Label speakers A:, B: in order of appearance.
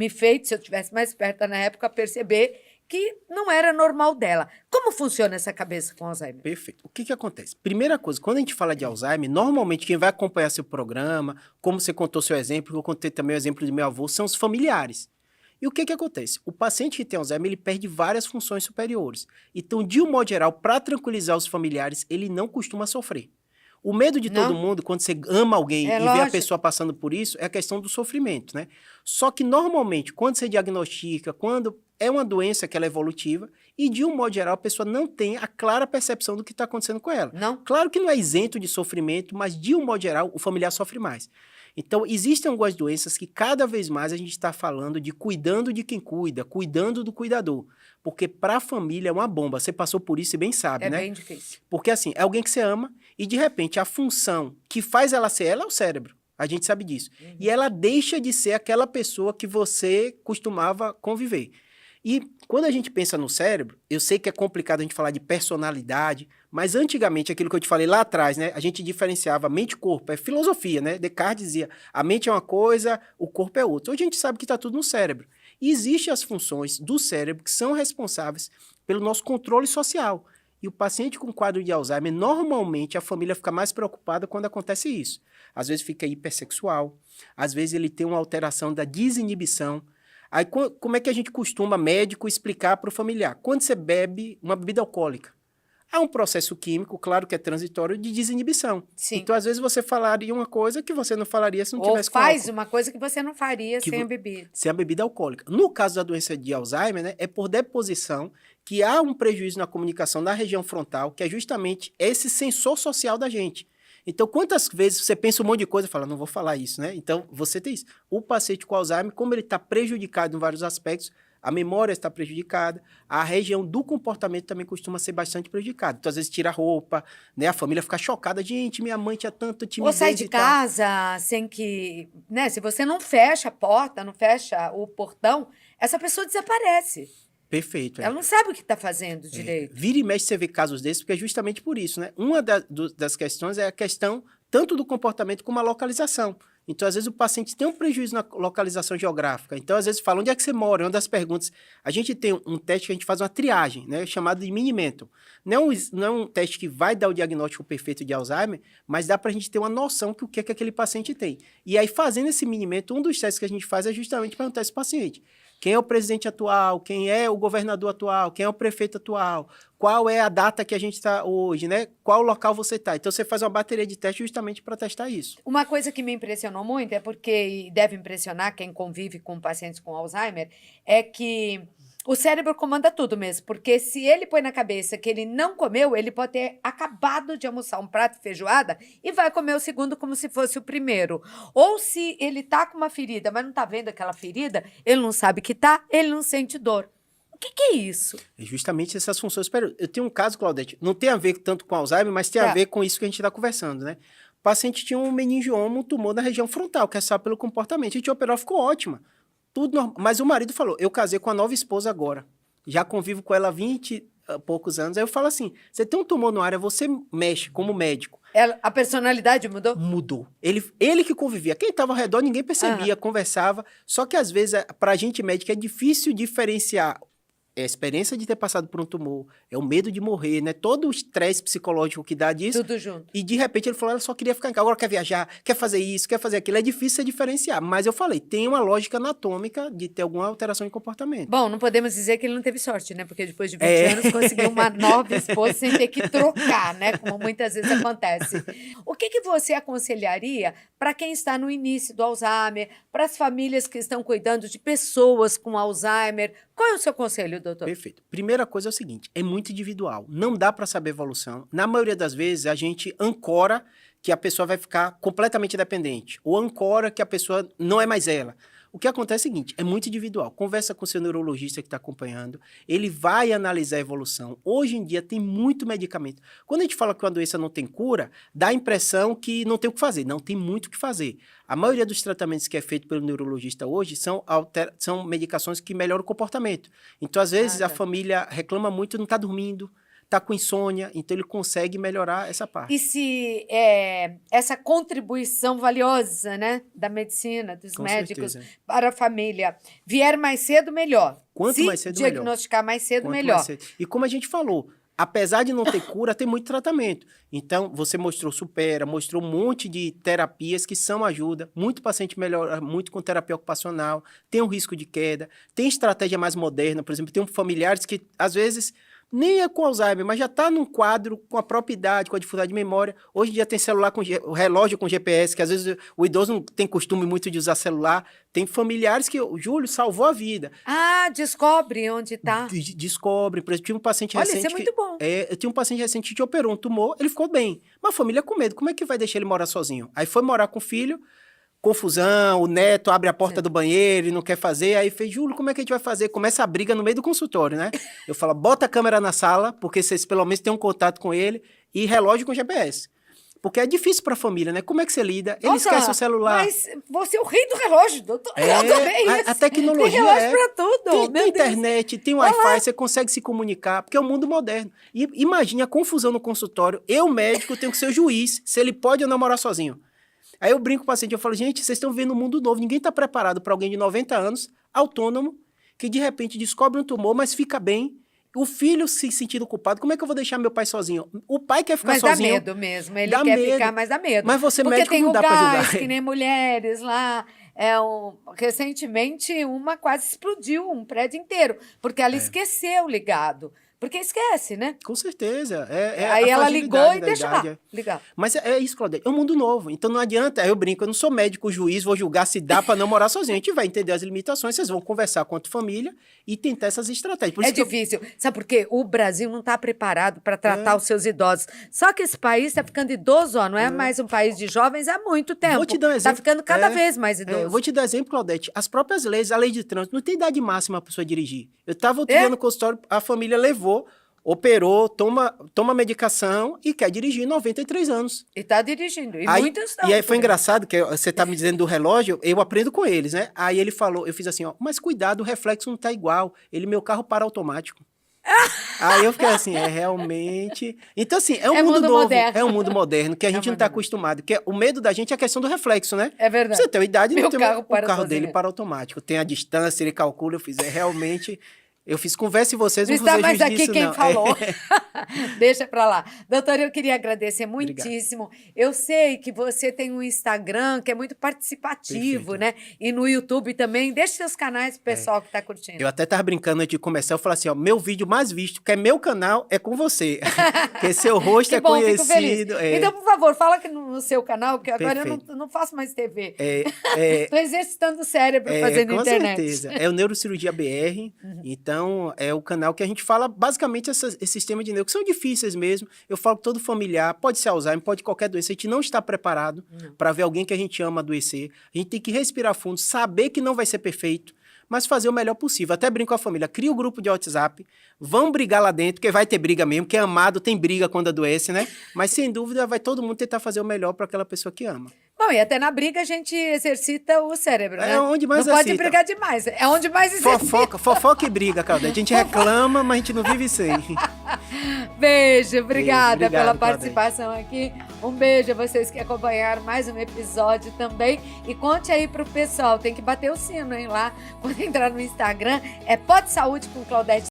A: me feito, se eu tivesse mais esperta na época, perceber que não era normal dela. Como funciona essa cabeça com Alzheimer?
B: Perfeito. O que que acontece? Primeira coisa, quando a gente fala de Alzheimer, normalmente quem vai acompanhar seu programa, como você contou seu exemplo, eu contei também o exemplo do meu avô, são os familiares. E o que que acontece? O paciente que tem Alzheimer, ele perde várias funções superiores. Então, de um modo geral, para tranquilizar os familiares, ele não costuma sofrer. O medo de todo
A: Não?
B: mundo, quando você ama alguém
A: É
B: e vê a
A: lógico.
B: pessoa passando por isso, é a questão do sofrimento, né? Só que, normalmente, quando você diagnostica, quando é uma doença que ela é evolutiva, e de um modo geral, a pessoa não tem a clara percepção do que está acontecendo com ela.
A: Não?
B: Claro que não é isento de sofrimento, mas de um modo geral, o familiar sofre mais. Então, existem algumas doenças que cada vez mais a gente está falando de cuidando de quem cuida, cuidando do cuidador. Porque para a família é uma bomba. Você passou por isso e bem sabe,
A: É
B: né?
A: bem difícil.
B: Porque assim, é alguém que você ama e de repente a função que faz ela ser ela é o cérebro. A gente sabe disso. E ela deixa de ser aquela pessoa que você costumava conviver. E quando a gente pensa no cérebro, eu sei que é complicado a gente falar de personalidade, mas antigamente, aquilo que eu te falei lá atrás, né? A gente diferenciava mente e corpo, é filosofia, né? Descartes dizia, a mente é uma coisa, o corpo é outra. Hoje a gente sabe que está tudo no cérebro. E existem as funções do cérebro que são responsáveis pelo nosso controle social. E o paciente com quadro de Alzheimer, normalmente a família fica mais preocupada quando acontece isso. Às vezes fica hipersexual, às vezes ele tem uma alteração da desinibição. Aí como é que a gente costuma, médico, explicar para o familiar? Quando você bebe uma bebida alcoólica, há um processo químico, claro que é transitório, de desinibição.
A: Sim.
B: Então, às vezes, você falaria uma coisa que você não falaria se não
A: Ou
B: tivesse com
A: faz
B: álcool.
A: uma coisa que você não faria
B: Que
A: sem a
B: vo-
A: bebida.
B: Sem a bebida alcoólica. No caso da doença de Alzheimer, né, é por deposição que há um prejuízo na comunicação na região frontal, que é justamente esse sensor social da gente. Então, quantas vezes você pensa um monte de coisa e fala, não vou falar isso, né? Então, você tem isso. O paciente com Alzheimer, como ele está prejudicado em vários aspectos, a memória está prejudicada, a região do comportamento também costuma ser bastante prejudicada. Então, às vezes, tira a roupa, né? A família fica chocada. Gente, minha mãe tinha tanta
A: Ou sai
B: timidez
A: de
B: e tal.
A: casa sem que, né? Se você não fecha a porta, não fecha o portão, essa pessoa desaparece.
B: Perfeito.
A: Ela não sabe o que está fazendo direito.
B: Vira e mexe você vê casos desses, porque é justamente por isso, né? Uma das questões é a questão tanto do comportamento como a localização. Então, às vezes, o paciente tem um prejuízo na localização geográfica. Então, às vezes, fala, onde é que você mora? É uma das perguntas. A gente tem um teste que a gente faz uma triagem, né? Chamado de Mini-Mental. Não é um teste que vai dar o diagnóstico perfeito de Alzheimer, mas dá para a gente ter uma noção do que é que aquele paciente tem. E aí, fazendo esse Mini-Mental, um dos testes que a gente faz é justamente perguntar a esse paciente. Quem é o presidente atual? Quem é o governador atual? Quem é o prefeito atual? Qual é a data que a gente está hoje, né? Qual local você está? Então, você faz uma bateria de teste justamente para testar isso.
A: Uma coisa que me impressionou muito é porque, e deve impressionar quem convive com pacientes com Alzheimer, é que o cérebro comanda tudo mesmo, porque se ele põe na cabeça que ele não comeu, ele pode ter acabado de almoçar um prato de feijoada e vai comer o segundo como se fosse o primeiro. Ou se ele tá com uma ferida, mas não tá vendo aquela ferida, ele não sabe que tá, ele não sente dor. O que é isso?
B: É justamente essas funções. Espera, eu tenho um caso, Claudete, não tem a ver tanto com Alzheimer, mas tem a
A: Tá.
B: ver com isso que a gente está conversando, né? O paciente tinha um meningioma, um tumor na região frontal, que é só pelo comportamento. A gente operou, ficou ótima. Tudo normal. Mas o marido falou, eu casei com a nova esposa agora. Já convivo com ela há 20 e poucos anos. Aí eu falo assim, você tem um tumor na área, você mexe como médico.
A: A personalidade mudou?
B: Mudou. Ele que convivia. Quem estava ao redor, ninguém percebia, conversava. Só que, às vezes, para a gente médico, é difícil diferenciar a experiência de ter passado por um tumor, é o medo de morrer, né? Todo o estresse psicológico que dá disso.
A: Tudo junto.
B: E, de repente, ele falou, ela só queria ficar em casa, agora quer viajar, quer fazer isso, quer fazer aquilo. É difícil você diferenciar. Mas eu falei, tem uma lógica anatômica de ter alguma alteração em comportamento.
A: Bom, não podemos dizer que ele não teve sorte, né? Porque depois de 20 anos conseguiu uma nova esposa sem ter que trocar, né? Como muitas vezes acontece. O que você aconselharia para quem está no início do Alzheimer, para as famílias que estão cuidando de pessoas com Alzheimer? Qual é o seu conselho, doutor?
B: Perfeito. Primeira coisa é o seguinte, é muito individual. Não dá para saber evolução. Na maioria das vezes, a gente ancora que a pessoa vai ficar completamente dependente. Ou ancora que a pessoa não é mais ela. O que acontece é o seguinte, é muito individual. Conversa com o seu neurologista que está acompanhando, ele vai analisar a evolução. Hoje em dia tem muito medicamento. Quando a gente fala que uma doença não tem cura, dá a impressão que não tem o que fazer. Não, tem muito o que fazer. A maioria dos tratamentos que é feito pelo neurologista hoje são medicações que melhoram o comportamento. Então, às vezes, a família reclama muito, não está dormindo, tá com insônia, então ele consegue melhorar essa parte.
A: E se essa contribuição valiosa, né, da medicina, dos
B: Com
A: médicos
B: certeza.
A: para a família vier mais cedo, melhor.
B: Quanto
A: se
B: mais cedo, melhor.
A: diagnosticar mais cedo,
B: Quanto
A: melhor.
B: mais cedo. E como a gente falou, apesar de não ter cura, tem muito tratamento. Então, você mostrou Supera, mostrou um monte de terapias que são ajuda. Muito paciente melhora muito com terapia ocupacional, tem um risco de queda, tem estratégia mais moderna. Por exemplo, tem familiares que, às vezes, nem é com Alzheimer, mas já está num quadro com a própria idade, com a dificuldade de memória. Hoje em dia tem celular com relógio com GPS, que às vezes o idoso não tem costume muito de usar celular. Tem familiares que o Júlio salvou a vida.
A: Ah, descobre onde está.
B: Descobre. Por exemplo, tinha um paciente
A: Olha,
B: recente
A: isso é muito bom.
B: eu tinha um paciente recente que operou um tumor, ele ficou bem. Mas a família com medo, como é que vai deixar ele morar sozinho? Aí foi morar com o filho, confusão, o neto abre a porta do banheiro e não quer fazer, aí fez, Júlio, como é que a gente vai fazer? Começa a briga no meio do consultório, né? Eu falo, bota a câmera na sala, porque vocês pelo menos têm um contato com ele, e relógio com GPS. Porque é difícil para a família, né? Como é que você lida? Ele esquece o celular.
A: Mas você é o rei do relógio, doutor. Eu adorei isso.
B: A tecnologia
A: tem relógio para tudo.
B: Tem internet, tem Wi-Fi, você consegue se comunicar, porque é o mundo moderno. E imagine a confusão no consultório. Eu, médico, tenho que ser o juiz, se ele pode ou não morar sozinho. Aí eu brinco com o paciente, eu falo, gente, vocês estão vendo um mundo novo, ninguém está preparado para alguém de 90 anos, autônomo, que de repente descobre um tumor, mas fica bem, o filho se sentindo culpado, como é que eu vou deixar meu pai sozinho? O pai quer ficar sozinho.
A: Mas dá medo mesmo, ele quer ficar, mas dá medo.
B: Mas você
A: porque
B: médico
A: tem
B: não dá para julgar.
A: que nem mulheres lá, recentemente uma quase explodiu um prédio inteiro, porque ela esqueceu o ligado. Porque esquece, né?
B: Com certeza.
A: Aí ela ligou e deixa lá. Ligar.
B: Mas é isso, Claudete. É um mundo novo. Então não adianta. Aí eu brinco, eu não sou médico, juiz, vou julgar se dá para não morar sozinho. A gente vai entender as limitações, vocês vão conversar com a tua família e tentar essas estratégias. Por isso
A: difícil. Sabe por quê? O Brasil não está preparado para tratar os seus idosos. Só que esse país está ficando idoso, ó, não é mais um país de jovens há muito tempo.
B: Vou te dar um exemplo.
A: Está ficando cada vez mais idoso.
B: Vou te dar um exemplo, Claudete. As próprias leis, a lei de trânsito, não tem idade máxima para a pessoa dirigir. Eu estava outro dia no consultório, a família levou, operou, toma medicação e quer dirigir 93 anos.
A: E está dirigindo. E
B: aí,
A: muitos estão.
B: E aí foi engraçado, que você está me dizendo do relógio, eu aprendo com eles, né? Aí ele falou, eu fiz assim, ó, mas cuidado, o reflexo não tá igual. Meu carro para automático. Aí eu fiquei assim, realmente... Então, assim, é um mundo novo, moderno. É um mundo moderno, que a gente não está acostumado. Que o medo da gente é a questão do reflexo, né?
A: É verdade.
B: Você tem uma idade,
A: o
B: carro dele para automático. Tem a distância, ele calcula, eu fiz, realmente... Eu fiz conversa e vocês
A: não
B: vão fazer
A: mais aqui
B: disso,
A: quem
B: não.
A: falou. Deixa pra lá. Doutora, eu queria agradecer muitíssimo. Obrigado. Eu sei que você tem um Instagram que é muito participativo, né? E no YouTube também. Deixa seus canais pro pessoal que tá curtindo.
B: Eu até tava brincando antes de começar, eu falei assim, ó, meu vídeo mais visto, que é meu canal, é com você. Porque seu rosto é conhecido. Fico feliz.
A: Então, por favor, fala que no seu canal, porque agora eu não faço mais TV. Tô exercitando o cérebro fazendo internet.
B: Com certeza. É o Neurocirurgia BR, então é o canal que a gente fala basicamente esses temas de neuro, que são difíceis mesmo. Eu falo que todo familiar, pode ser Alzheimer, pode qualquer doença, a gente não está preparado para ver alguém que a gente ama adoecer. A gente tem que respirar fundo, saber que não vai ser perfeito, mas fazer o melhor possível. Até brinco com a família, cria um grupo de WhatsApp, vão brigar lá dentro, porque vai ter briga mesmo, porque amado tem briga quando adoece, né? Mas sem dúvida vai todo mundo tentar fazer o melhor para aquela pessoa que ama.
A: Bom, e até na briga a gente exercita o cérebro, né?
B: É onde mais
A: não pode brigar demais, é onde mais exercita.
B: Fofoca e briga, Claudete. A gente reclama, mas a gente não vive sem.
A: Beijo, obrigada
B: Obrigado,
A: pela participação aqui. Um beijo a vocês que acompanharam mais um episódio também. E conte aí pro pessoal, tem que bater o sino, hein, lá. Quando entrar no Instagram, é Pod Saúde com Claudete